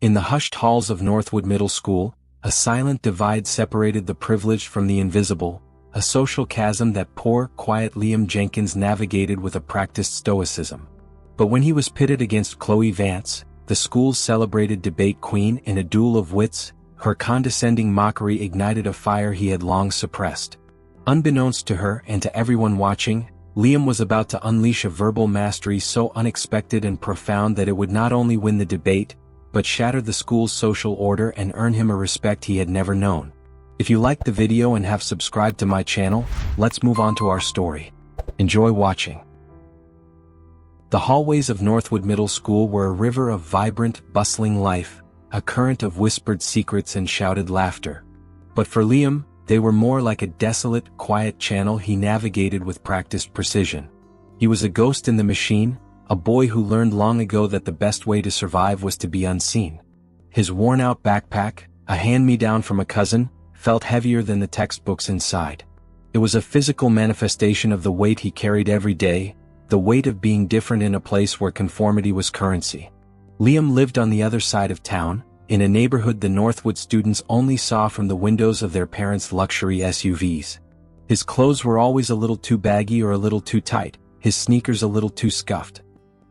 In the hushed halls of Northwood Middle School, a silent divide separated the privileged from the invisible, a social chasm that poor, quiet Liam Jenkins navigated with a practiced stoicism. But when he was pitted against Chloe Vance, the school's celebrated debate queen, in a duel of wits, her condescending mockery ignited a fire he had long suppressed. Unbeknownst to her and to everyone watching, Liam was about to unleash a verbal mastery so unexpected and profound that it would not only win the debate, but shatter the school's social order and earn him a respect he had never known. If you liked the video and have subscribed to my channel, let's move on to our story. Enjoy watching. The hallways of Northwood Middle School were a river of vibrant, bustling life, a current of whispered secrets and shouted laughter. But for Liam, they were more like a desolate, quiet channel he navigated with practiced precision. He was a ghost in the machine, a boy who learned long ago that the best way to survive was to be unseen. His worn-out backpack, a hand-me-down from a cousin, felt heavier than the textbooks inside. It was a physical manifestation of the weight he carried every day, the weight of being different in a place where conformity was currency. Liam lived on the other side of town, in a neighborhood the Northwood students only saw from the windows of their parents' luxury SUVs. His clothes were always a little too baggy or a little too tight, his sneakers a little too scuffed.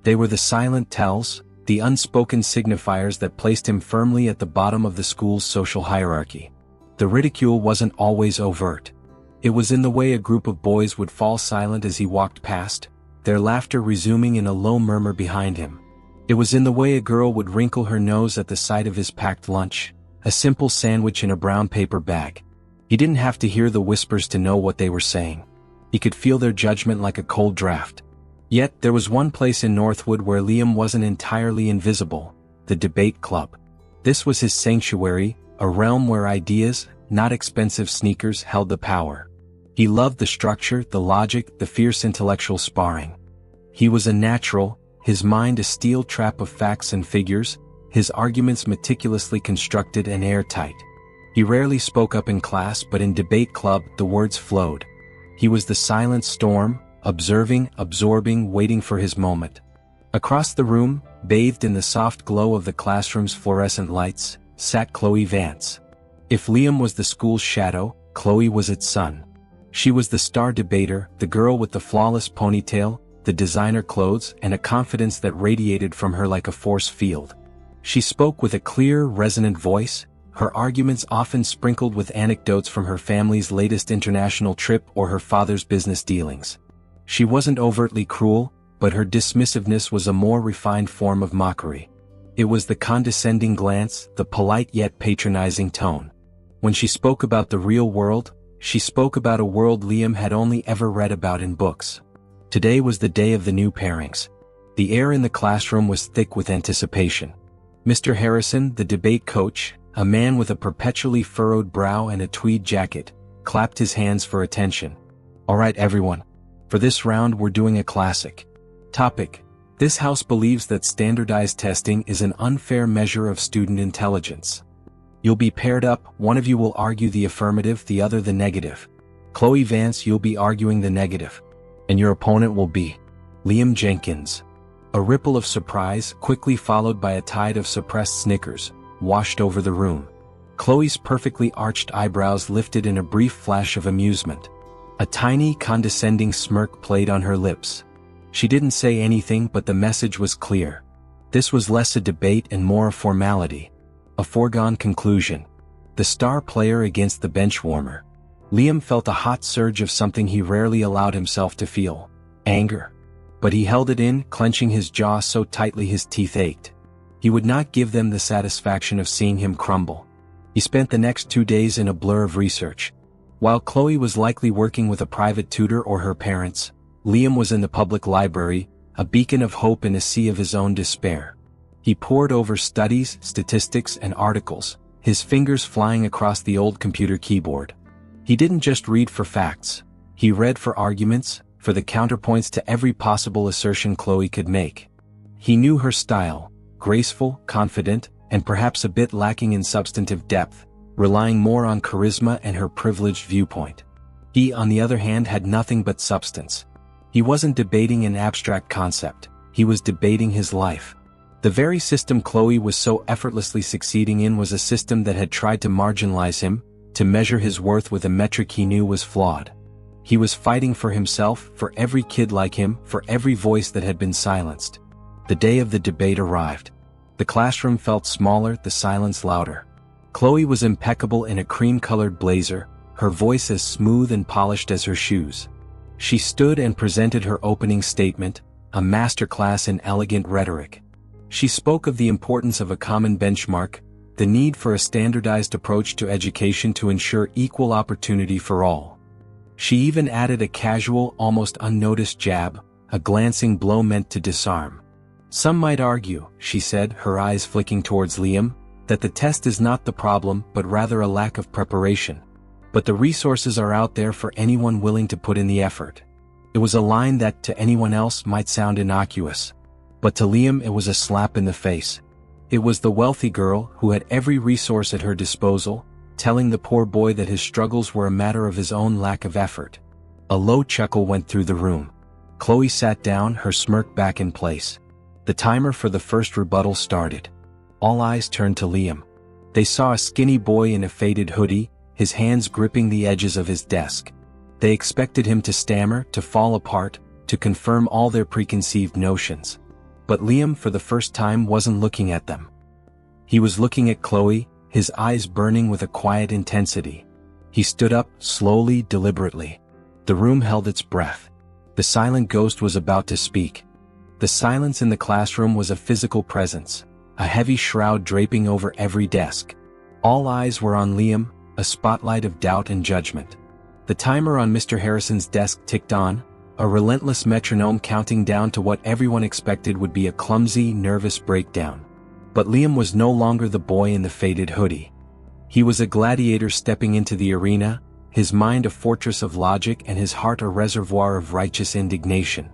They were the silent tells, the unspoken signifiers that placed him firmly at the bottom of the school's social hierarchy. The ridicule wasn't always overt. It was in the way a group of boys would fall silent as he walked past, their laughter resuming in a low murmur behind him. It was in the way a girl would wrinkle her nose at the sight of his packed lunch, a simple sandwich in a brown paper bag. He didn't have to hear the whispers to know what they were saying. He could feel their judgment like a cold draft. Yet there was one place in Northwood where Liam wasn't entirely invisible: the debate club. This was his sanctuary, a realm where ideas, not expensive sneakers, held the power. He loved the structure, the logic, the fierce intellectual sparring. He was a natural, his mind a steel trap of facts and figures, his arguments meticulously constructed and airtight. He rarely spoke up in class, but in debate club the words flowed. He was the silent storm, observing, absorbing, waiting for his moment. Across the room, bathed in the soft glow of the classroom's fluorescent lights, sat Chloe Vance. If Liam was the school's shadow, Chloe was its sun. She was the star debater, the girl with the flawless ponytail, the designer clothes, and a confidence that radiated from her like a force field. She spoke with a clear, resonant voice, her arguments often sprinkled with anecdotes from her family's latest international trip or her father's business dealings. She wasn't overtly cruel, but her dismissiveness was a more refined form of mockery. It was the condescending glance, the polite yet patronizing tone. When she spoke about the real world, she spoke about a world Liam had only ever read about in books. Today was the day of the new pairings. The air in the classroom was thick with anticipation. Mr. Harrison, the debate coach, a man with a perpetually furrowed brow and a tweed jacket, clapped his hands for attention. "All right, everyone. For this round we're doing a classic. Topic: This house believes that standardized testing is an unfair measure of student intelligence. You'll be paired up, one of you will argue the affirmative, the other the negative. Chloe Vance, you'll be arguing the negative. And your opponent will be Liam Jenkins." A ripple of surprise, quickly followed by a tide of suppressed snickers, washed over the room. Chloe's perfectly arched eyebrows lifted in a brief flash of amusement. A tiny, condescending smirk played on her lips. She didn't say anything, but the message was clear. This was less a debate and more a formality. A foregone conclusion. The star player against the bench warmer. Liam felt a hot surge of something he rarely allowed himself to feel: anger. But he held it in, clenching his jaw so tightly his teeth ached. He would not give them the satisfaction of seeing him crumble. He spent the next 2 days in a blur of research. While Chloe was likely working with a private tutor or her parents, Liam was in the public library, a beacon of hope in a sea of his own despair. He pored over studies, statistics, and articles, his fingers flying across the old computer keyboard. He didn't just read for facts. He read for arguments, for the counterpoints to every possible assertion Chloe could make. He knew her style: graceful, confident, and perhaps a bit lacking in substantive depth, relying more on charisma and her privileged viewpoint. He, on the other hand, had nothing but substance. He wasn't debating an abstract concept, he was debating his life. The very system Chloe was so effortlessly succeeding in was a system that had tried to marginalize him, to measure his worth with a metric he knew was flawed. He was fighting for himself, for every kid like him, for every voice that had been silenced. The day of the debate arrived. The classroom felt smaller, the silence louder. Chloe was impeccable in a cream-colored blazer, her voice as smooth and polished as her shoes. She stood and presented her opening statement, a masterclass in elegant rhetoric. She spoke of the importance of a common benchmark, the need for a standardized approach to education to ensure equal opportunity for all. She even added a casual, almost unnoticed jab, a glancing blow meant to disarm. Some might argue, she said, her eyes flicking towards Liam, that the test is not the problem but rather a lack of preparation. But the resources are out there for anyone willing to put in the effort. It was a line that to anyone else might sound innocuous. But to Liam it was a slap in the face. It was the wealthy girl who had every resource at her disposal, telling the poor boy that his struggles were a matter of his own lack of effort. A low chuckle went through the room. Chloe sat down, her smirk back in place. The timer for the first rebuttal started. All eyes turned to Liam. They saw a skinny boy in a faded hoodie, his hands gripping the edges of his desk. They expected him to stammer, to fall apart, to confirm all their preconceived notions. But Liam for the first time wasn't looking at them. He was looking at Chloe, his eyes burning with a quiet intensity. He stood up, slowly, deliberately. The room held its breath. The silent ghost was about to speak. The silence in the classroom was a physical presence, a heavy shroud draping over every desk. All eyes were on Liam, a spotlight of doubt and judgment. The timer on Mr. Harrison's desk ticked on, a relentless metronome counting down to what everyone expected would be a clumsy, nervous breakdown. But Liam was no longer the boy in the faded hoodie. He was a gladiator stepping into the arena, his mind a fortress of logic and his heart a reservoir of righteous indignation.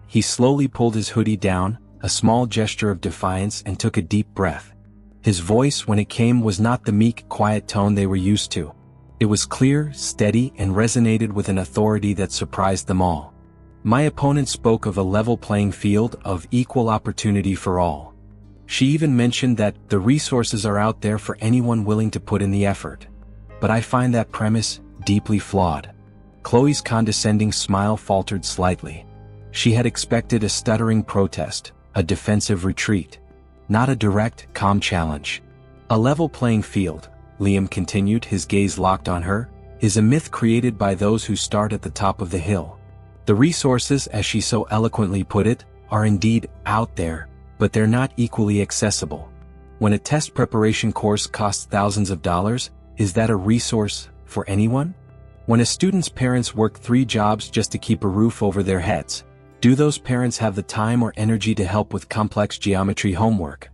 He slowly pulled his hoodie down, a small gesture of defiance, and took a deep breath. His voice, when it came, was not the meek, quiet tone they were used to. It was clear, steady, and resonated with an authority that surprised them all. My opponent spoke of a level playing field, of equal opportunity for all. She even mentioned that the resources are out there for anyone willing to put in the effort. But I find that premise deeply flawed. Chloe's condescending smile faltered slightly. She had expected a stuttering protest, a defensive retreat. Not a direct, calm challenge. A level playing field, Liam continued, his gaze locked on her, is a myth created by those who start at the top of the hill. The resources, as she so eloquently put it, are indeed out there, but they're not equally accessible. When a test preparation course costs thousands of dollars, is that a resource for anyone? When a student's parents work 3 jobs just to keep a roof over their heads, do those parents have the time or energy to help with complex geometry homework?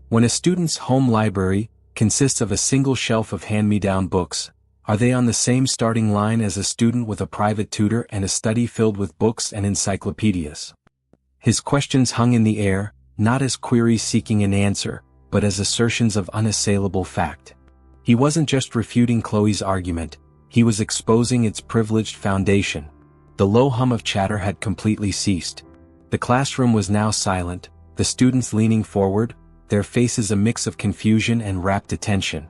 When a student's home library consists of a single shelf of hand-me-down books, are they on the same starting line as a student with a private tutor and a study filled with books and encyclopedias? His questions hung in the air, not as queries seeking an answer, but as assertions of unassailable fact. He wasn't just refuting Chloe's argument, he was exposing its privileged foundation. The low hum of chatter had completely ceased. The classroom was now silent, the students leaning forward, their faces a mix of confusion and rapt attention.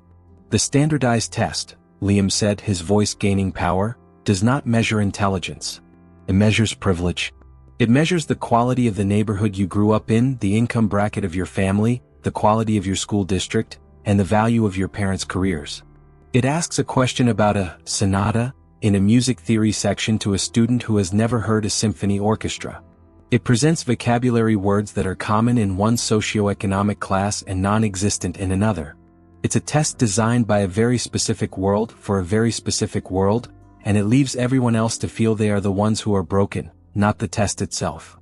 The standardized test, Liam said, his voice gaining power, does not measure intelligence. It measures privilege. It measures the quality of the neighborhood you grew up in, the income bracket of your family, the quality of your school district, and the value of your parents' careers. It asks a question about a sonata in a music theory section to a student who has never heard a symphony orchestra. It presents vocabulary words that are common in one socioeconomic class and non-existent in another. It's a test designed by a very specific world for a very specific world, and it leaves everyone else to feel they are the ones who are broken, not the test itself.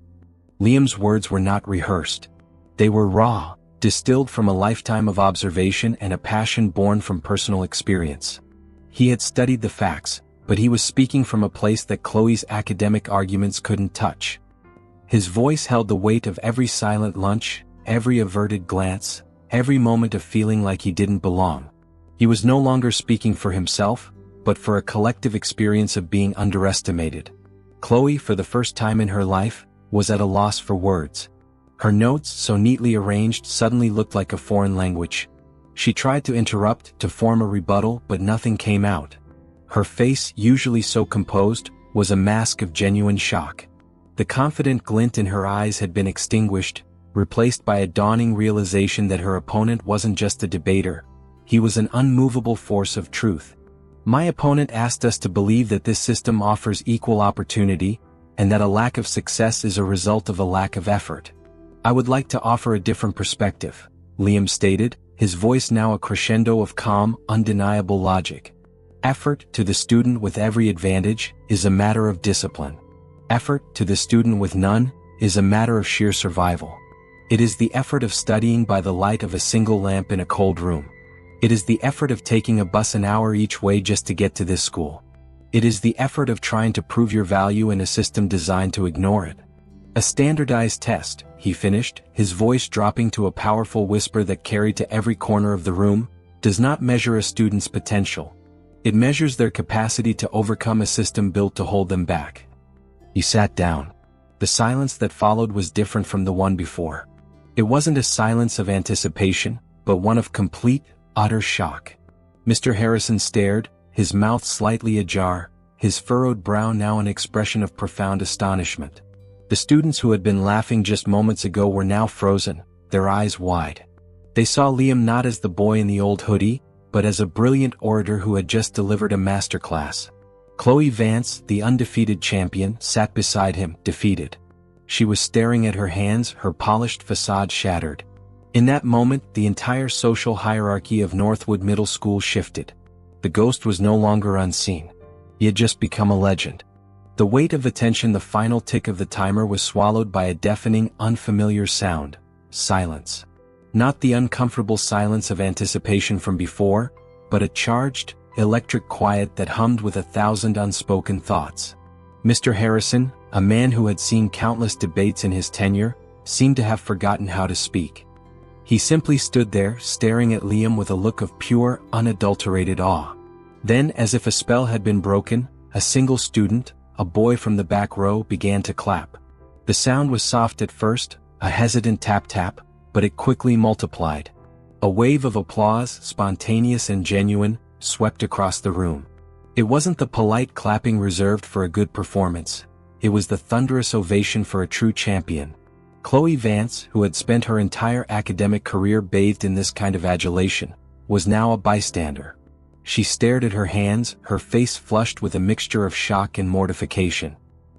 Liam's words were not rehearsed. They were raw, distilled from a lifetime of observation and a passion born from personal experience. He had studied the facts, but he was speaking from a place that Chloe's academic arguments couldn't touch. His voice held the weight of every silent lunch, every averted glance, every moment of feeling like he didn't belong. He was no longer speaking for himself, but for a collective experience of being underestimated. Chloe, for the first time in her life, was at a loss for words. Her notes, so neatly arranged, suddenly looked like a foreign language. She tried to interrupt, to form a rebuttal, but nothing came out. Her face, usually so composed, was a mask of genuine shock. The confident glint in her eyes had been extinguished, replaced by a dawning realization that her opponent wasn't just a debater. He was an unmovable force of truth. My opponent asked us to believe that this system offers equal opportunity, and that a lack of success is a result of a lack of effort. I would like to offer a different perspective, Liam stated, his voice now a crescendo of calm, undeniable logic. Effort, to the student with every advantage, is a matter of discipline. Effort, to the student with none, is a matter of sheer survival. It is the effort of studying by the light of a single lamp in a cold room. It is the effort of taking a bus an hour each way just to get to this school. It is the effort of trying to prove your value in a system designed to ignore it. A standardized test, he finished, his voice dropping to a powerful whisper that carried to every corner of the room, does not measure a student's potential. It measures their capacity to overcome a system built to hold them back. He sat down. The silence that followed was different from the one before. It wasn't a silence of anticipation, but one of complete, utter shock. Mr. Harrison stared, his mouth slightly ajar, his furrowed brow now an expression of profound astonishment. The students who had been laughing just moments ago were now frozen, their eyes wide. They saw Liam not as the boy in the old hoodie, but as a brilliant orator who had just delivered a masterclass. Chloe Vance, the undefeated champion, sat beside him, defeated. She was staring at her hands, her polished facade shattered. In that moment, the entire social hierarchy of Northwood Middle School shifted. The ghost was no longer unseen. He had just become a legend. The weight of attention, the final tick of the timer was swallowed by a deafening, unfamiliar sound. Silence. Not the uncomfortable silence of anticipation from before, but a charged, electric quiet that hummed with 1,000 unspoken thoughts. Mr. Harrison, a man who had seen countless debates in his tenure, seemed to have forgotten how to speak. He simply stood there, staring at Liam with a look of pure, unadulterated awe. Then, as if a spell had been broken, a single student, a boy from the back row, began to clap. The sound was soft at first, a hesitant tap-tap, but it quickly multiplied. A wave of applause, spontaneous and genuine, swept across the room. It wasn't the polite clapping reserved for a good performance. It was the thunderous ovation for a true champion. Chloe Vance, who had spent her entire academic career bathed in this kind of adulation, was now a bystander. She stared at her hands, her face flushed with a mixture of shock and mortification.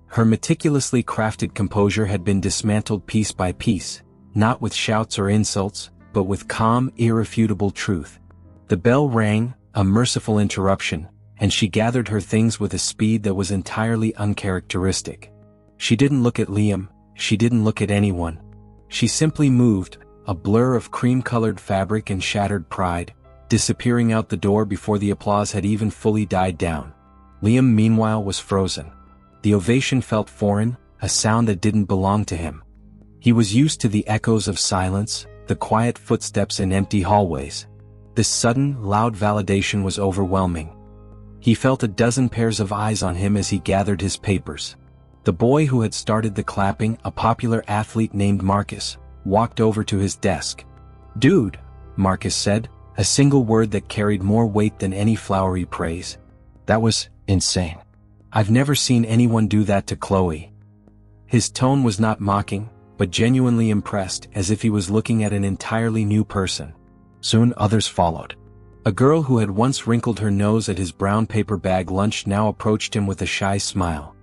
Her meticulously crafted composure had been dismantled piece by piece, not with shouts or insults, but with calm, irrefutable truth. The bell rang, a merciful interruption, and she gathered her things with a speed that was entirely uncharacteristic. She didn't look at Liam, she didn't look at anyone. She simply moved, a blur of cream-colored fabric and shattered pride, disappearing out the door before the applause had even fully died down. Liam, meanwhile, was frozen. The ovation felt foreign, a sound that didn't belong to him. He was used to the echoes of silence, the quiet footsteps in empty hallways. This sudden, loud validation was overwhelming. He felt a dozen pairs of eyes on him as he gathered his papers. The boy who had started the clapping, a popular athlete named Marcus, walked over to his desk. "Dude," Marcus said, a single word that carried more weight than any flowery praise. "That was insane. I've never seen anyone do that to Chloe." His tone was not mocking, but genuinely impressed, as if he was looking at an entirely new person. Soon others followed. A girl who had once wrinkled her nose at his brown paper bag lunch now approached him with a shy smile.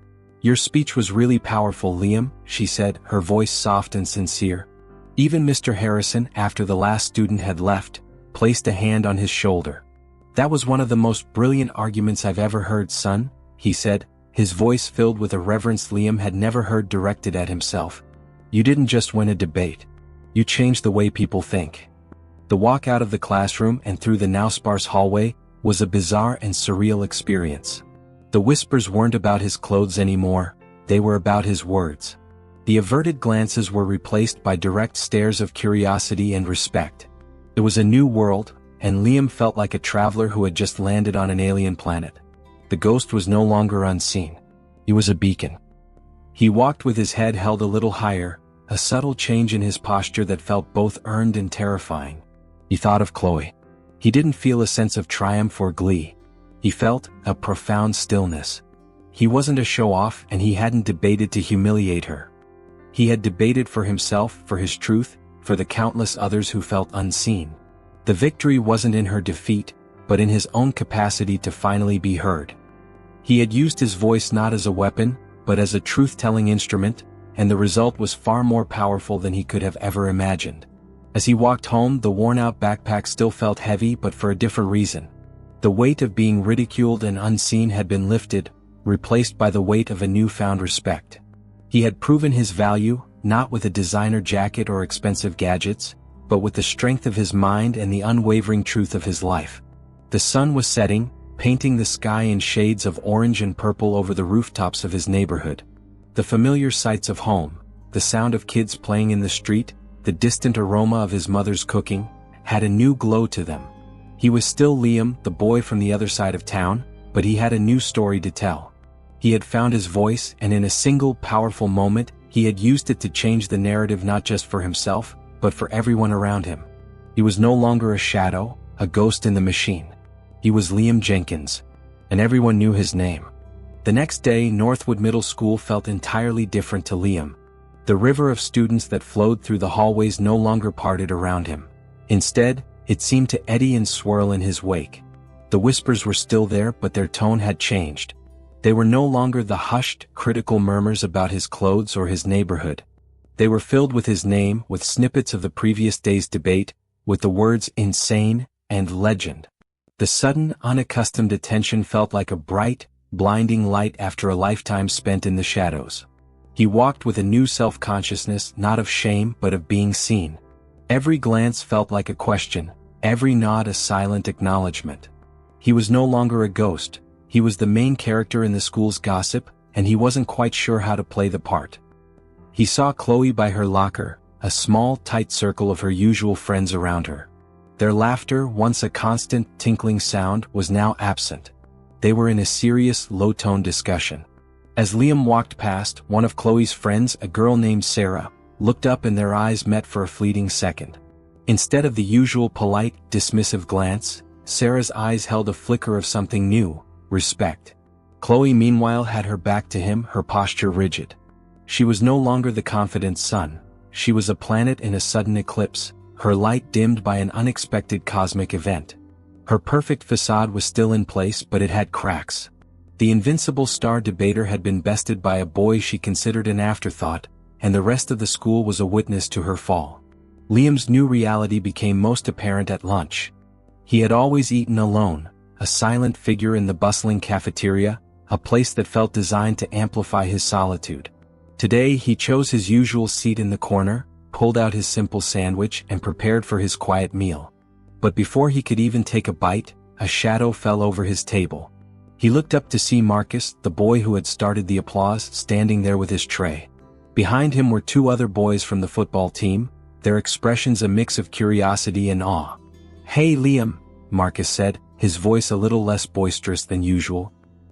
"Your speech was really powerful, Liam," she said, her voice soft and sincere. Even Mr. Harrison, after the last student had left, placed a hand on his shoulder. "That was one of the most brilliant arguments I've ever heard, son," he said, his voice filled with a reverence Liam had never heard directed at himself. "You didn't just win a debate. You changed the way people think." The walk out of the classroom and through the now sparse hallway was a bizarre and surreal experience. The whispers weren't about his clothes anymore, they were about his words. The averted glances were replaced by direct stares of curiosity and respect. It was a new world, and Liam felt like a traveler who had just landed on an alien planet. The ghost was no longer unseen. He was a beacon. He walked with his head held a little higher, a subtle change in his posture that felt both earned and terrifying. He thought of Chloe. He didn't feel a sense of triumph or glee. He felt a profound stillness. He wasn't a show-off, and he hadn't debated to humiliate her. He had debated for himself, for his truth, for the countless others who felt unseen. The victory wasn't in her defeat, but in his own capacity to finally be heard. He had used his voice not as a weapon, but as a truth-telling instrument, and the result was far more powerful than he could have ever imagined. As he walked home, the worn-out backpack still felt heavy, but for a different reason. The weight of being ridiculed and unseen had been lifted, replaced by the weight of a newfound respect. He had proven his value, not with a designer jacket or expensive gadgets, but with the strength of his mind and the unwavering truth of his life. The sun was setting, painting the sky in shades of orange and purple over the rooftops of his neighborhood. The familiar sights of home, the sound of kids playing in the street, the distant aroma of his mother's cooking, had a new glow to them. He was still Liam, the boy from the other side of town, but he had a new story to tell. He had found his voice, and in a single powerful moment, he had used it to change the narrative not just for himself, but for everyone around him. He was no longer a shadow, a ghost in the machine. He was Liam Jenkins, and everyone knew his name. The next day, Northwood Middle School felt entirely different to Liam. The river of students that flowed through the hallways no longer parted around him. Instead, it seemed to eddy and swirl in his wake. The whispers were still there, but their tone had changed. They were no longer the hushed, critical murmurs about his clothes or his neighborhood. They were filled with his name, with snippets of the previous day's debate, with the words insane and legend. The sudden, unaccustomed attention felt like a bright, blinding light after a lifetime spent in the shadows. He walked with a new self-consciousness, not of shame but of being seen. Every glance felt like a question, every nod a silent acknowledgement. He was no longer a ghost, he was the main character in the school's gossip, and he wasn't quite sure how to play the part. He saw Chloe by her locker, a small, tight circle of her usual friends around her. Their laughter, once a constant, tinkling sound, was now absent. They were in a serious, low-toned discussion. As Liam walked past, one of Chloe's friends, a girl named Sarah, looked up and their eyes met for a fleeting second. Instead of the usual polite, dismissive glance, Sarah's eyes held a flicker of something new, respect. Chloe meanwhile had her back to him, her posture rigid. She was no longer the confident sun. She was a planet in a sudden eclipse, her light dimmed by an unexpected cosmic event. Her perfect facade was still in place, but it had cracks. The invincible star debater had been bested by a boy she considered an afterthought, and the rest of the school was a witness to her fall. Liam's new reality became most apparent at lunch. He had always eaten alone, a silent figure in the bustling cafeteria, a place that felt designed to amplify his solitude. Today he chose his usual seat in the corner, pulled out his simple sandwich, and prepared for his quiet meal. But before he could even take a bite, a shadow fell over his table. He looked up to see Marcus, the boy who had started the applause, standing there with his tray. Behind him were two other boys from the football team, their expressions a mix of curiosity and awe. "Hey Liam," Marcus said, his voice a little less boisterous than usual.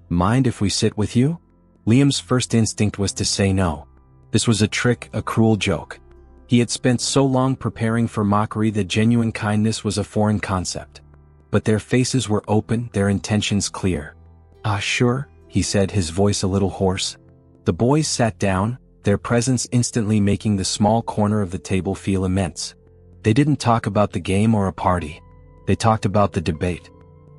"Mind if we sit with you?" Liam's first instinct was to say no. This was a trick, a cruel joke. He had spent so long preparing for mockery that genuine kindness was a foreign concept. But their faces were open, their intentions clear. "Ah, sure," he said, his voice a little hoarse. The boys sat down, their presence instantly making the small corner of the table feel immense. They didn't talk about the game or a party. They talked about the debate.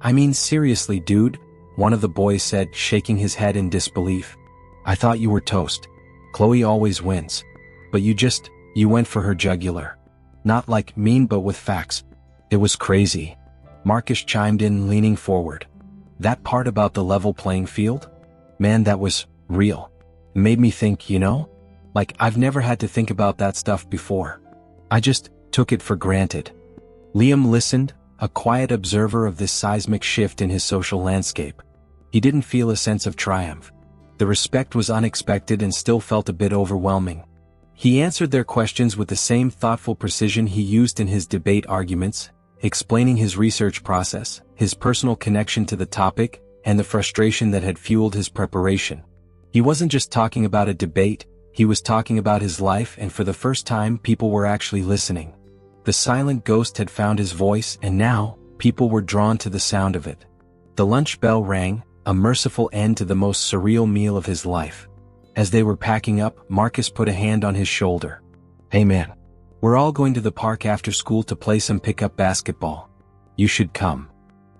"I mean seriously, dude," one of the boys said, shaking his head in disbelief. "I thought you were toast. Chloe always wins. But you went for her jugular. Not like mean but with facts. It was crazy." Marcus chimed in, leaning forward. "That part about the level playing field? Man, that was real. It made me think, like I've never had to think about that stuff before. I just took it for granted." Liam listened, a quiet observer of this seismic shift in his social landscape. He didn't feel a sense of triumph. The respect was unexpected and still felt a bit overwhelming. He answered their questions with the same thoughtful precision he used in his debate arguments, explaining his research process, his personal connection to the topic, and the frustration that had fueled his preparation. He wasn't just talking about a debate, He was talking about his life, and for the first time people were actually listening. The silent ghost had found his voice, and now, people were drawn to the sound of it. The lunch bell rang, a merciful end to the most surreal meal of his life. As they were packing up, Marcus put a hand on his shoulder. "Hey man, we're all going to the park after school to play some pickup basketball. You should come."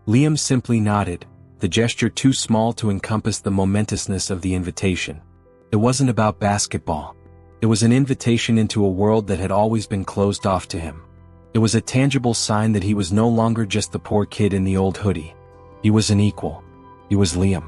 Liam simply nodded, the gesture too small to encompass the momentousness of the invitation. It wasn't about basketball. It was an invitation into a world that had always been closed off to him. It was a tangible sign that he was no longer just the poor kid in the old hoodie. He was an equal. He was Liam.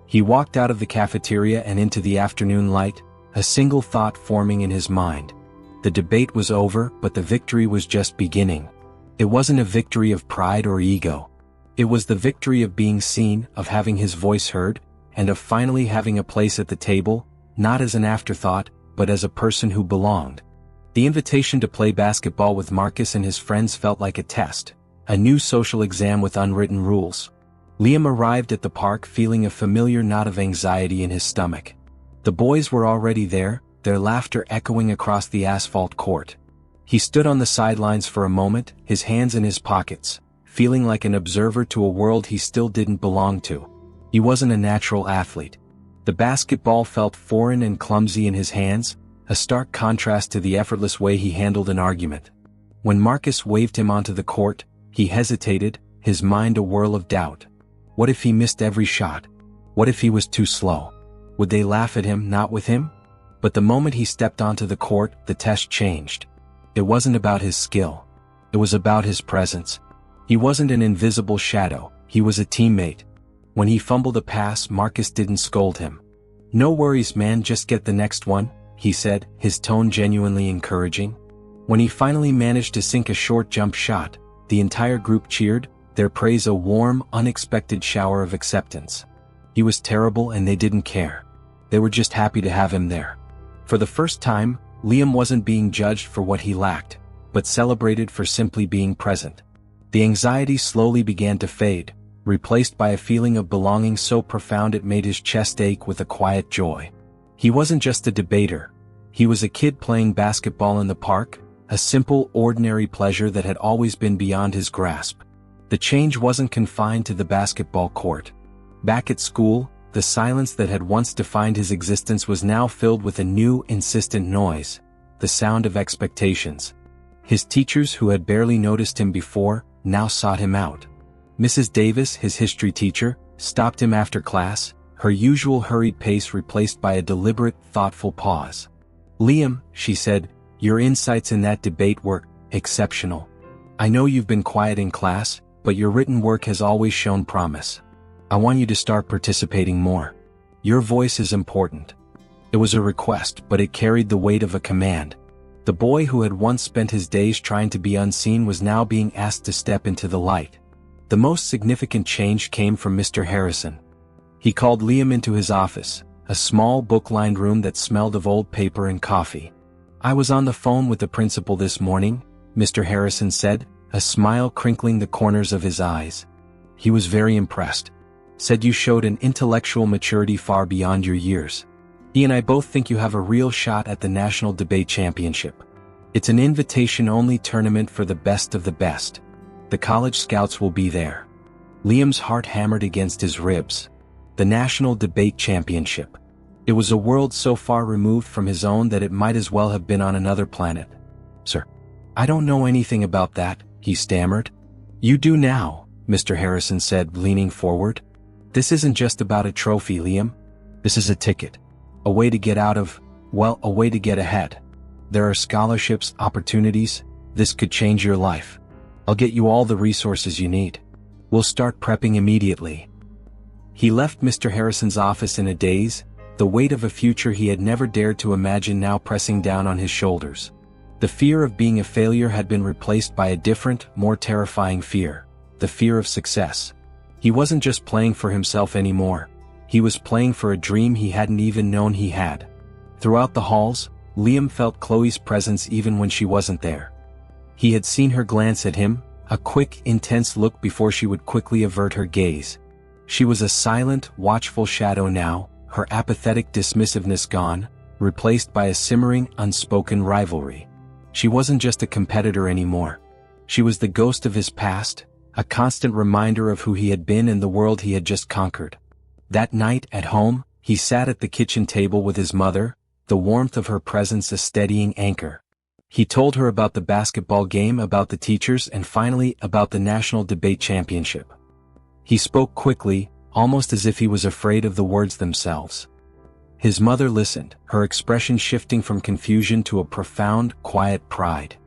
He walked out of the cafeteria and into the afternoon light, a single thought forming in his mind. The debate was over, but the victory was just beginning. It wasn't a victory of pride or ego. It was the victory of being seen, of having his voice heard, and of finally having a place at the table, not as an afterthought, but as a person who belonged. The invitation to play basketball with Marcus and his friends felt like a test, a new social exam with unwritten rules. Liam arrived at the park feeling a familiar knot of anxiety in his stomach. The boys were already there, their laughter echoing across the asphalt court. He stood on the sidelines for a moment, his hands in his pockets, feeling like an observer to a world he still didn't belong to. He wasn't a natural athlete. The basketball felt foreign and clumsy in his hands, a stark contrast to the effortless way he handled an argument. When Marcus waved him onto the court, he hesitated, his mind a whirl of doubt. What if he missed every shot? What if he was too slow? Would they laugh at him, not with him? But the moment he stepped onto the court, the test changed. It wasn't about his skill. It was about his presence. He wasn't an invisible shadow, he was a teammate. When he fumbled a pass, Marcus didn't scold him. "No worries man, just get the next one," he said, his tone genuinely encouraging. When he finally managed to sink a short jump shot, the entire group cheered, their praise a warm, unexpected shower of acceptance. He was terrible and they didn't care. They were just happy to have him there. For the first time, Liam wasn't being judged for what he lacked, but celebrated for simply being present. The anxiety slowly began to fade, replaced by a feeling of belonging so profound it made his chest ache with a quiet joy. He wasn't just a debater. He was a kid playing basketball in the park, a simple, ordinary pleasure that had always been beyond his grasp. The change wasn't confined to the basketball court. Back at school, the silence that had once defined his existence was now filled with a new, insistent noise, the sound of expectations. His teachers, who had barely noticed him before, now sought him out. Mrs. Davis, his history teacher, stopped him after class, her usual hurried pace replaced by a deliberate, thoughtful pause. "Liam," she said, "your insights in that debate were exceptional. I know you've been quiet in class, but your written work has always shown promise. I want you to start participating more. Your voice is important." It was a request, but it carried the weight of a command. The boy who had once spent his days trying to be unseen was now being asked to step into the light. The most significant change came from Mr. Harrison. He called Liam into his office, a small book-lined room that smelled of old paper and coffee. "I was on the phone with the principal this morning," Mr. Harrison said, a smile crinkling the corners of his eyes. "He was very impressed. Said you showed an intellectual maturity far beyond your years. He and I both think you have a real shot at the National Debate Championship. It's an invitation-only tournament for the best of the best. The college scouts will be there." Liam's heart hammered against his ribs. The National Debate Championship. It was a world so far removed from his own that it might as well have been on another planet. "Sir, I don't know anything about that," he stammered. "You do now," Mr. Harrison said, leaning forward. "This isn't just about a trophy, Liam. This is a ticket. A way to get out of, well, a way to get ahead. There are scholarships, opportunities. This could change your life. I'll get you all the resources you need. We'll start prepping immediately." He left Mr. Harrison's office in a daze, the weight of a future he had never dared to imagine now pressing down on his shoulders. The fear of being a failure had been replaced by a different, more terrifying fear, the fear of success. He wasn't just playing for himself anymore. He was playing for a dream he hadn't even known he had. Throughout the halls, Liam felt Chloe's presence even when she wasn't there. He had seen her glance at him, a quick, intense look before she would quickly avert her gaze. She was a silent, watchful shadow now, her apathetic dismissiveness gone, replaced by a simmering, unspoken rivalry. She wasn't just a competitor anymore. She was the ghost of his past, a constant reminder of who he had been and the world he had just conquered. That night, at home, he sat at the kitchen table with his mother, the warmth of her presence a steadying anchor. He told her about the basketball game, about the teachers, and finally about the national debate championship. He spoke quickly, almost as if he was afraid of the words themselves. His mother listened, her expression shifting from confusion to a profound, quiet pride.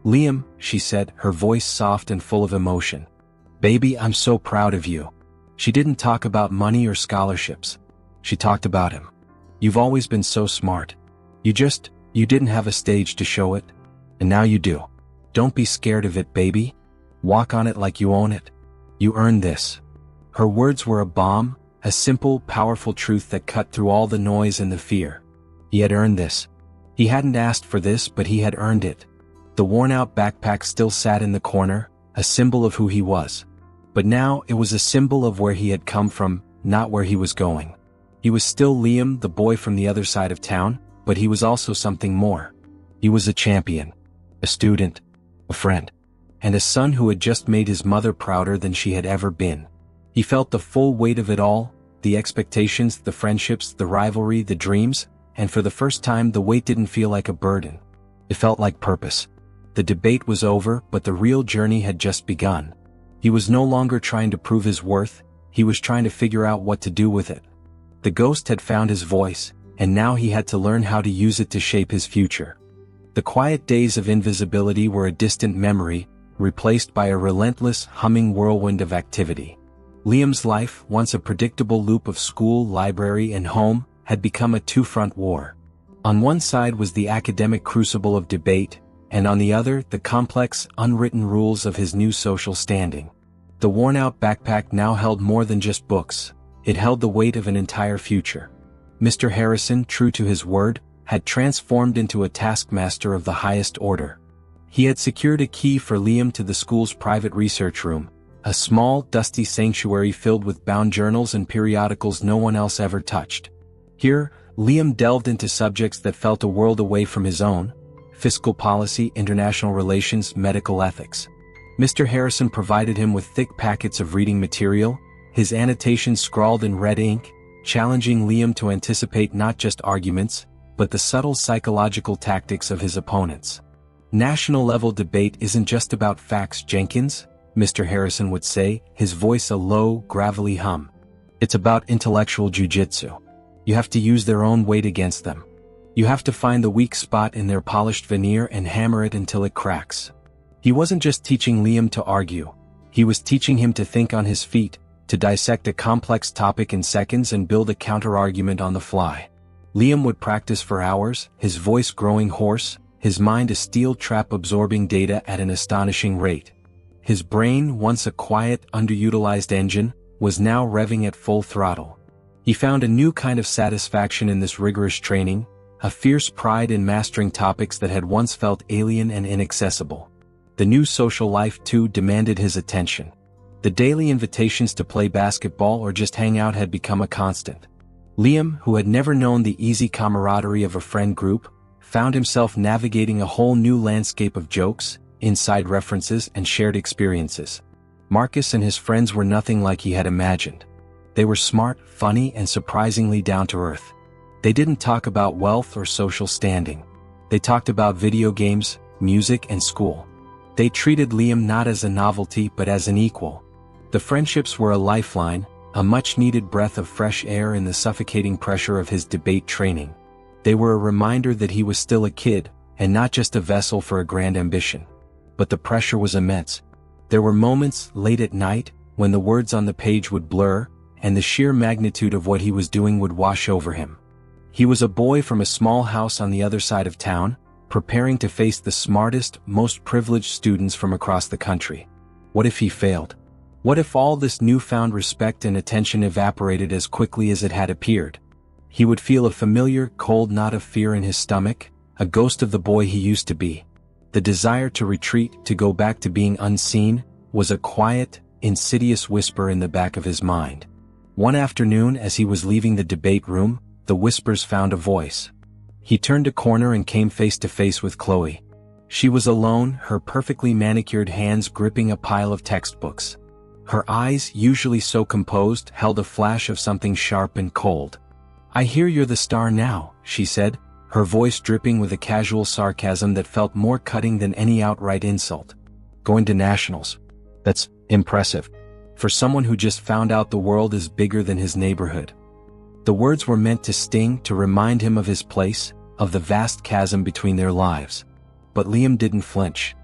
"Liam," she said, her voice soft and full of emotion. "Baby, I'm so proud of you." She didn't talk about money or scholarships. She talked about him. "You've always been so smart. You didn't have a stage to show it. And now you do. Don't be scared of it, baby. Walk on it like you own it. You earned this." Her words were a balm, a simple, powerful truth that cut through all the noise and the fear. He had earned this. He hadn't asked for this, but he had earned it. The worn-out backpack still sat in the corner, a symbol of who he was. But now it was a symbol of where he had come from, not where he was going. He was still Liam, the boy from the other side of town, but he was also something more. He was a champion, a student, a friend, and a son who had just made his mother prouder than she had ever been. He felt the full weight of it all, the expectations, the friendships, the rivalry, the dreams, and for the first time the weight didn't feel like a burden. It felt like purpose. The debate was over, but the real journey had just begun. He was no longer trying to prove his worth, he was trying to figure out what to do with it. The ghost had found his voice, and now he had to learn how to use it to shape his future. The quiet days of invisibility were a distant memory, replaced by a relentless, humming whirlwind of activity. Liam's life, once a predictable loop of school, library, and home, had become a two-front war. On one side was the academic crucible of debate, and on the other, the complex, unwritten rules of his new social standing. The worn-out backpack now held more than just books. It held the weight of an entire future. Mr. Harrison, true to his word, had transformed into a taskmaster of the highest order. He had secured a key for Liam to the school's private research room, a small, dusty sanctuary filled with bound journals and periodicals no one else ever touched. Here, Liam delved into subjects that felt a world away from his own: fiscal policy, international relations, medical ethics. Mr. Harrison provided him with thick packets of reading material, his annotations scrawled in red ink, challenging Liam to anticipate not just arguments, but the subtle psychological tactics of his opponents. "National-level debate isn't just about facts, Jenkins," Mr. Harrison would say, his voice a low, gravelly hum. "It's about intellectual jujitsu. You have to use their own weight against them. You have to find the weak spot in their polished veneer and hammer it until it cracks." He wasn't just teaching Liam to argue. He was teaching him to think on his feet, to dissect a complex topic in seconds and build a counter-argument on the fly. Liam would practice for hours, his voice growing hoarse, his mind a steel trap absorbing data at an astonishing rate. His brain, once a quiet, underutilized engine, was now revving at full throttle. He found a new kind of satisfaction in this rigorous training, a fierce pride in mastering topics that had once felt alien and inaccessible. The new social life, too, demanded his attention. The daily invitations to play basketball or just hang out had become a constant. Liam, who had never known the easy camaraderie of a friend group, found himself navigating a whole new landscape of jokes, inside references, and shared experiences. Marcus and his friends were nothing like he had imagined. They were smart, funny, and surprisingly down-to-earth. They didn't talk about wealth or social standing. They talked about video games, music, and school. They treated Liam not as a novelty but as an equal. The friendships were a lifeline, a much-needed breath of fresh air in the suffocating pressure of his debate training. They were a reminder that he was still a kid, and not just a vessel for a grand ambition. But the pressure was immense. There were moments, late at night, when the words on the page would blur, and the sheer magnitude of what he was doing would wash over him. He was a boy from a small house on the other side of town, preparing to face the smartest, most privileged students from across the country. What if he failed? What if all this newfound respect and attention evaporated as quickly as it had appeared? He would feel a familiar, cold knot of fear in his stomach, a ghost of the boy he used to be. The desire to retreat, to go back to being unseen, was a quiet, insidious whisper in the back of his mind. One afternoon, as he was leaving the debate room, the whispers found a voice. He turned a corner and came face to face with Chloe. She was alone, her perfectly manicured hands gripping a pile of textbooks. Her eyes, usually so composed, held a flash of something sharp and cold. "I hear you're the star now," she said, her voice dripping with a casual sarcasm that felt more cutting than any outright insult. "Going to nationals. That's impressive. For someone who just found out the world is bigger than his neighborhood." The words were meant to sting, to remind him of his place, of the vast chasm between their lives. But Liam didn't flinch.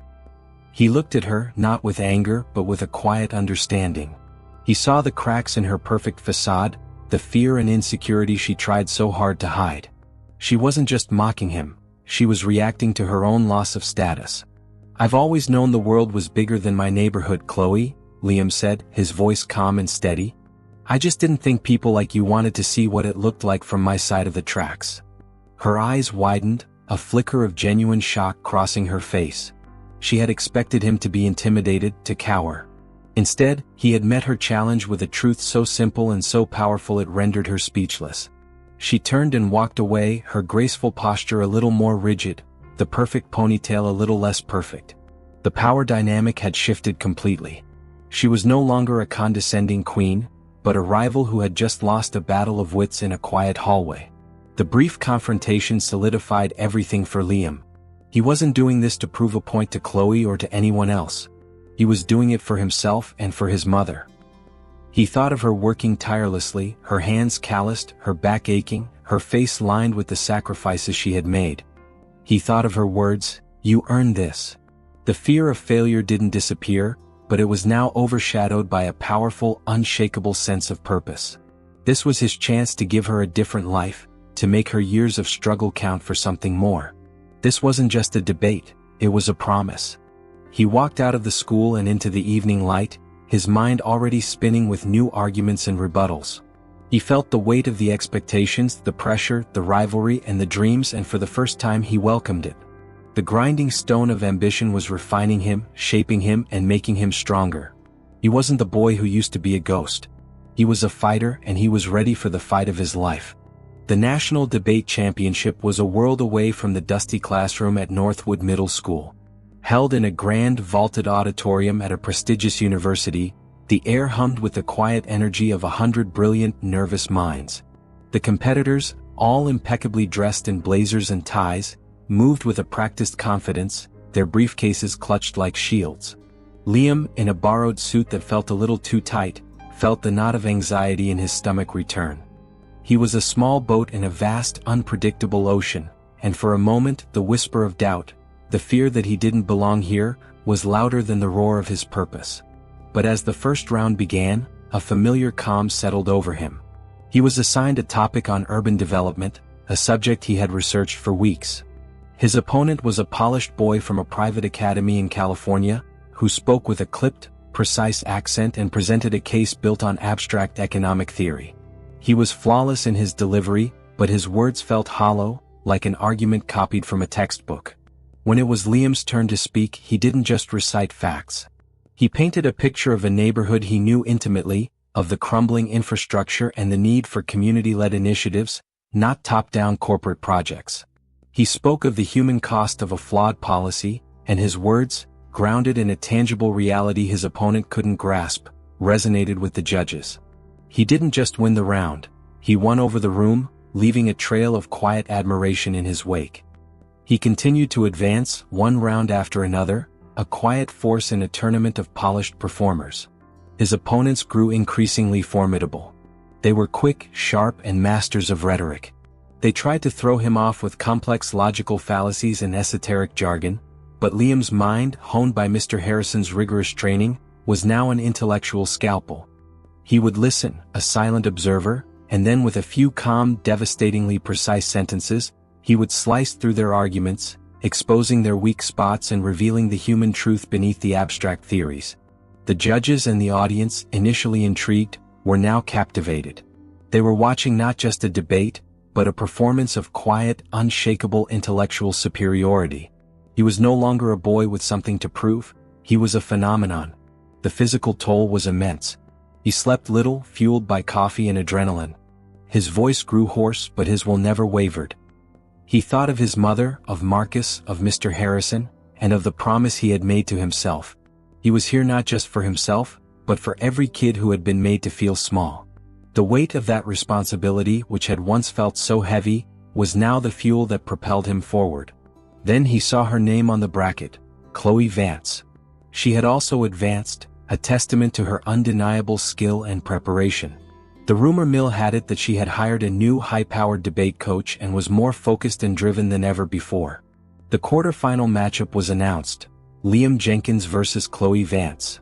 He looked at her, not with anger, but with a quiet understanding. He saw the cracks in her perfect facade, the fear and insecurity she tried so hard to hide. She wasn't just mocking him, she was reacting to her own loss of status. "I've always known the world was bigger than my neighborhood, Chloe," Liam said, his voice calm and steady. "I just didn't think people like you wanted to see what it looked like from my side of the tracks." Her eyes widened, a flicker of genuine shock crossing her face. She had expected him to be intimidated, to cower. Instead, he had met her challenge with a truth so simple and so powerful it rendered her speechless. She turned and walked away, her graceful posture a little more rigid, the perfect ponytail a little less perfect. The power dynamic had shifted completely. She was no longer a condescending queen, but a rival who had just lost a battle of wits in a quiet hallway. The brief confrontation solidified everything for Liam. He wasn't doing this to prove a point to Chloe or to anyone else. He was doing it for himself and for his mother. He thought of her working tirelessly, her hands calloused, her back aching, her face lined with the sacrifices she had made. He thought of her words, "You earned this." The fear of failure didn't disappear, but it was now overshadowed by a powerful, unshakable sense of purpose. This was his chance to give her a different life, to make her years of struggle count for something more. This wasn't just a debate, it was a promise. He walked out of the school and into the evening light, his mind already spinning with new arguments and rebuttals. He felt the weight of the expectations, the pressure, the rivalry, and the dreams, and for the first time he welcomed it. The grinding stone of ambition was refining him, shaping him, and making him stronger. He wasn't the boy who used to be a ghost. He was a fighter, and he was ready for the fight of his life. The National Debate Championship was a world away from the dusty classroom at Northwood Middle School. Held in a grand vaulted auditorium at a prestigious university, the air hummed with the quiet energy of 100 brilliant, nervous minds. The competitors, all impeccably dressed in blazers and ties, moved with a practiced confidence, their briefcases clutched like shields. Liam, in a borrowed suit that felt a little too tight, felt the knot of anxiety in his stomach return. He was a small boat in a vast, unpredictable ocean, and for a moment the whisper of doubt, the fear that he didn't belong here, was louder than the roar of his purpose. But as the first round began, a familiar calm settled over him. He was assigned a topic on urban development, a subject he had researched for weeks. His opponent was a polished boy from a private academy in California, who spoke with a clipped, precise accent and presented a case built on abstract economic theory. He was flawless in his delivery, but his words felt hollow, like an argument copied from a textbook. When it was Liam's turn to speak, he didn't just recite facts. He painted a picture of a neighborhood he knew intimately, of the crumbling infrastructure and the need for community-led initiatives, not top-down corporate projects. He spoke of the human cost of a flawed policy, and his words, grounded in a tangible reality his opponent couldn't grasp, resonated with the judges. He didn't just win the round, he won over the room, leaving a trail of quiet admiration in his wake. He continued to advance, one round after another, a quiet force in a tournament of polished performers. His opponents grew increasingly formidable. They were quick, sharp, and masters of rhetoric. They tried to throw him off with complex logical fallacies and esoteric jargon, but Liam's mind, honed by Mr. Harrison's rigorous training, was now an intellectual scalpel. He would listen, a silent observer, and then with a few calm, devastatingly precise sentences, he would slice through their arguments, exposing their weak spots and revealing the human truth beneath the abstract theories. The judges and the audience, initially intrigued, were now captivated. They were watching not just a debate, but a performance of quiet, unshakable intellectual superiority. He was no longer a boy with something to prove, he was a phenomenon. The physical toll was immense. He slept little, fueled by coffee and adrenaline. His voice grew hoarse, but his will never wavered. He thought of his mother, of Marcus, of Mr. Harrison, and of the promise he had made to himself. He was here not just for himself, but for every kid who had been made to feel small. The weight of that responsibility, which had once felt so heavy, was now the fuel that propelled him forward. Then he saw her name on the bracket, Chloe Vance. She had also advanced, a testament to her undeniable skill and preparation. The rumor mill had it that she had hired a new high-powered debate coach and was more focused and driven than ever before. The quarterfinal matchup was announced, Liam Jenkins versus Chloe Vance.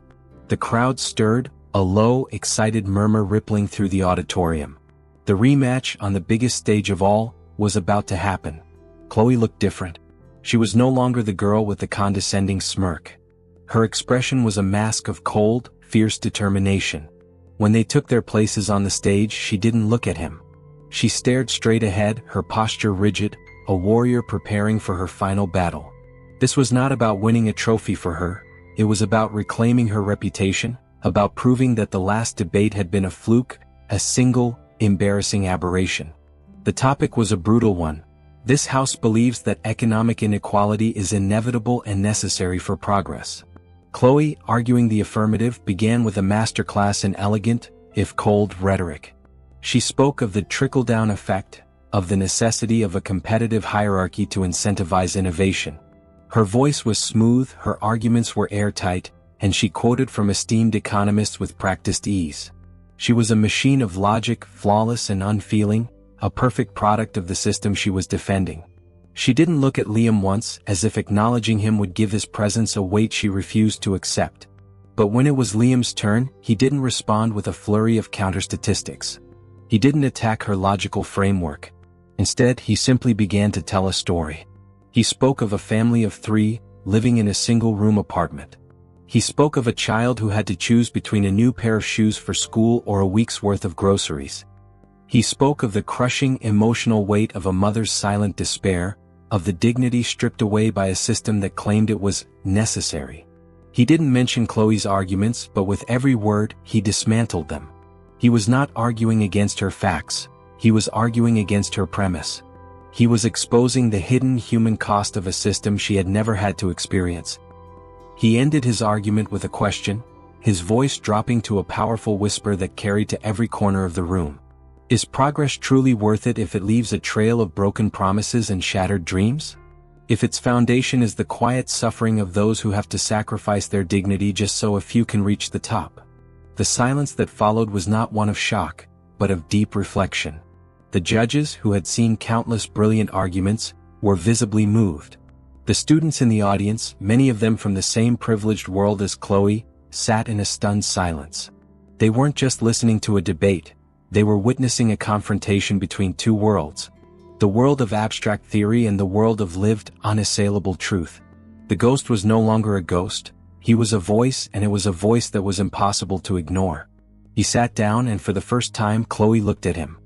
The crowd stirred, a low, excited murmur rippling through the auditorium. The rematch, on the biggest stage of all, was about to happen. Chloe looked different. She was no longer the girl with the condescending smirk. Her expression was a mask of cold, fierce determination. When they took their places on the stage, she didn't look at him. She stared straight ahead, her posture rigid, a warrior preparing for her final battle. This was not about winning a trophy for her, it was about reclaiming her reputation, about proving that the last debate had been a fluke, a single, embarrassing aberration. The topic was a brutal one. This house believes that economic inequality is inevitable and necessary for progress. Chloe, arguing the affirmative, began with a masterclass in elegant, if cold, rhetoric. She spoke of the trickle-down effect, of the necessity of a competitive hierarchy to incentivize innovation. Her voice was smooth, her arguments were airtight, and she quoted from esteemed economists with practiced ease. She was a machine of logic, flawless and unfeeling, a perfect product of the system she was defending. She didn't look at Liam once, as if acknowledging him would give his presence a weight she refused to accept. But when it was Liam's turn, he didn't respond with a flurry of counter-statistics. He didn't attack her logical framework. Instead, he simply began to tell a story. He spoke of a family of 3, living in a single-room apartment. He spoke of a child who had to choose between a new pair of shoes for school or a week's worth of groceries. He spoke of the crushing emotional weight of a mother's silent despair, of the dignity stripped away by a system that claimed it was necessary. He didn't mention Chloe's arguments, but with every word, he dismantled them. He was not arguing against her facts, he was arguing against her premise. He was exposing the hidden human cost of a system she had never had to experience. He ended his argument with a question, his voice dropping to a powerful whisper that carried to every corner of the room. Is progress truly worth it if it leaves a trail of broken promises and shattered dreams? If its foundation is the quiet suffering of those who have to sacrifice their dignity just so a few can reach the top? The silence that followed was not one of shock, but of deep reflection. The judges, who had seen countless brilliant arguments, were visibly moved. The students in the audience, many of them from the same privileged world as Chloe, sat in a stunned silence. They weren't just listening to a debate. They were witnessing a confrontation between two worlds. The world of abstract theory and the world of lived, unassailable truth. The ghost was no longer a ghost. He was a voice, and it was a voice that was impossible to ignore. He sat down, and for the first time Chloe looked at him.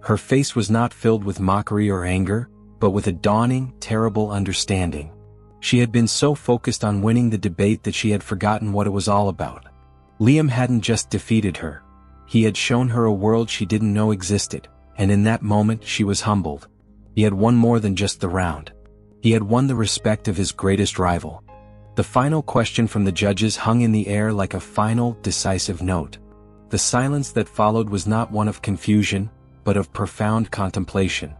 Her face was not filled with mockery or anger, but with a dawning, terrible understanding. She had been so focused on winning the debate that she had forgotten what it was all about. Liam hadn't just defeated her. He had shown her a world she didn't know existed, and in that moment she was humbled. He had won more than just the round. He had won the respect of his greatest rival. The final question from the judges hung in the air like a final, decisive note. The silence that followed was not one of confusion, but of profound contemplation.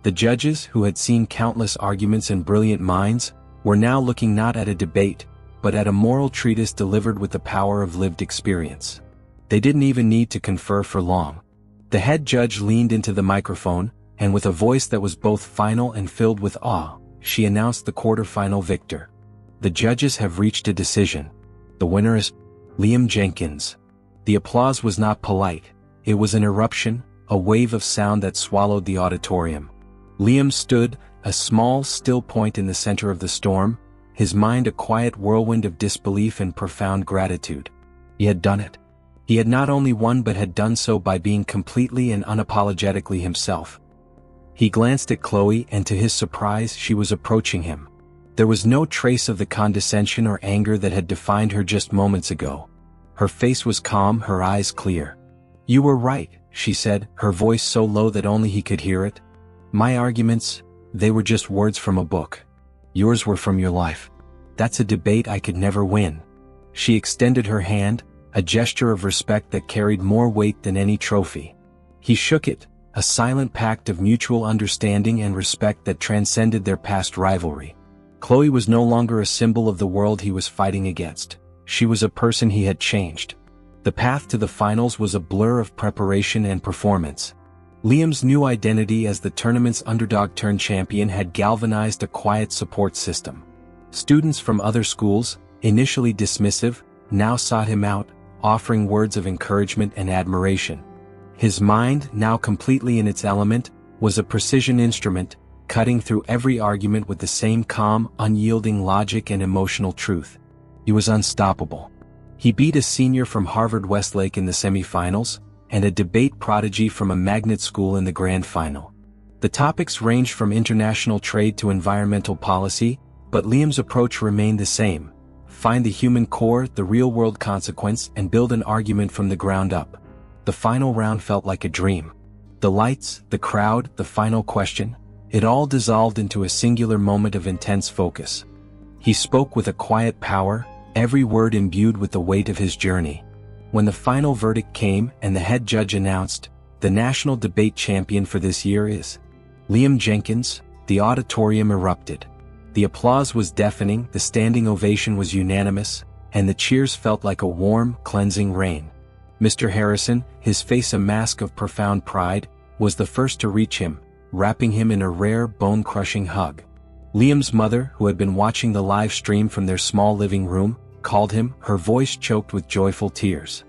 The judges, who had seen countless arguments and brilliant minds, were now looking not at a debate, but at a moral treatise delivered with the power of lived experience. They didn't even need to confer for long. The head judge leaned into the microphone, and with a voice that was both final and filled with awe, she announced the quarterfinal victor. The judges have reached a decision. The winner is Liam Jenkins. The applause was not polite. It was an eruption, a wave of sound that swallowed the auditorium. Liam stood, a small, still point in the center of the storm, his mind a quiet whirlwind of disbelief and profound gratitude. He had done it. He had not only won but had done so by being completely and unapologetically himself. He glanced at Chloe, and to his surprise she was approaching him. There was no trace of the condescension or anger that had defined her just moments ago. Her face was calm, her eyes clear. "You were right," she said, her voice so low that only he could hear it. "My arguments, They were just words from a book. Yours were from your life. That's a debate I could never win. She extended her hand, a gesture of respect that carried more weight than any trophy. He shook it, a silent pact of mutual understanding and respect that transcended their past rivalry. Chloe was no longer a symbol of the world he was fighting against. She was a person he had changed. The path to the finals was a blur of preparation and performance. Liam's new identity as the tournament's underdog-turned-champion had galvanized a quiet support system. Students from other schools, initially dismissive, now sought him out, offering words of encouragement and admiration. His mind, now completely in its element, was a precision instrument, cutting through every argument with the same calm, unyielding logic and emotional truth. He was unstoppable. He beat a senior from Harvard-Westlake in the semifinals, and a debate prodigy from a magnet school in the grand final. The topics ranged from international trade to environmental policy, but Liam's approach remained the same: find the human core, the real-world consequence, and build an argument from the ground up. The final round felt like a dream. The lights, the crowd, the final question, it all dissolved into a singular moment of intense focus. He spoke with a quiet power, every word imbued with the weight of his journey. When the final verdict came and the head judge announced, the national debate champion for this year is Liam Jenkins, the auditorium erupted. The applause was deafening, the standing ovation was unanimous, and the cheers felt like a warm, cleansing rain. Mr. Harrison, his face a mask of profound pride, was the first to reach him, wrapping him in a rare, bone-crushing hug. Liam's mother, who had been watching the live stream from their small living room, called him, her voice choked with joyful tears.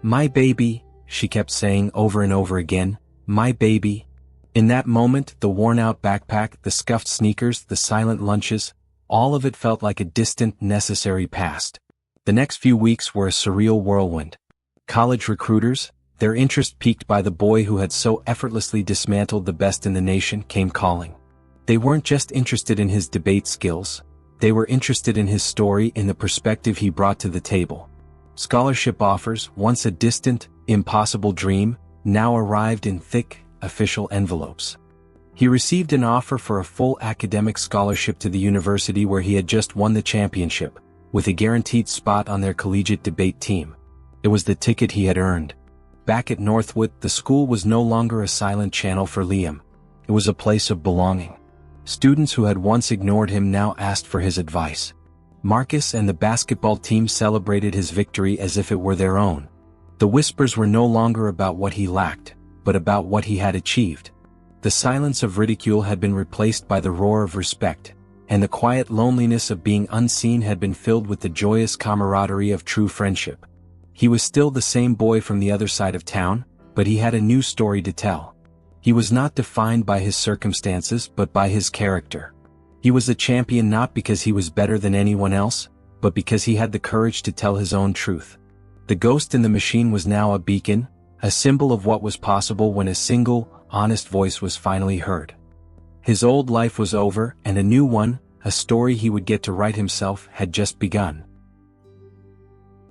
"My baby," she kept saying over and over again, "my baby." In that moment, the worn-out backpack, the scuffed sneakers, the silent lunches, all of it felt like a distant, necessary past. The next few weeks were a surreal whirlwind. College recruiters, their interest piqued by the boy who had so effortlessly dismantled the best in the nation, came calling. They weren't just interested in his debate skills. They were interested in his story, in the perspective he brought to the table. Scholarship offers, once a distant, impossible dream, now arrived in thick, official envelopes. He received an offer for a full academic scholarship to the university where he had just won the championship, with a guaranteed spot on their collegiate debate team. It was the ticket he had earned. Back at Northwood, the school was no longer a silent channel for Liam. It was a place of belonging. Students who had once ignored him now asked for his advice. Marcus and the basketball team celebrated his victory as if it were their own. The whispers were no longer about what he lacked, but about what he had achieved. The silence of ridicule had been replaced by the roar of respect, and the quiet loneliness of being unseen had been filled with the joyous camaraderie of true friendship. He was still the same boy from the other side of town, but he had a new story to tell. He was not defined by his circumstances but by his character. He was a champion not because he was better than anyone else, but because he had the courage to tell his own truth. The ghost in the machine was now a beacon, a symbol of what was possible when a single, honest voice was finally heard. His old life was over, and a new one, a story he would get to write himself, had just begun.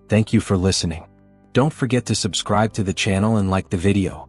Thank you for listening. Don't forget to subscribe to the channel and like the video.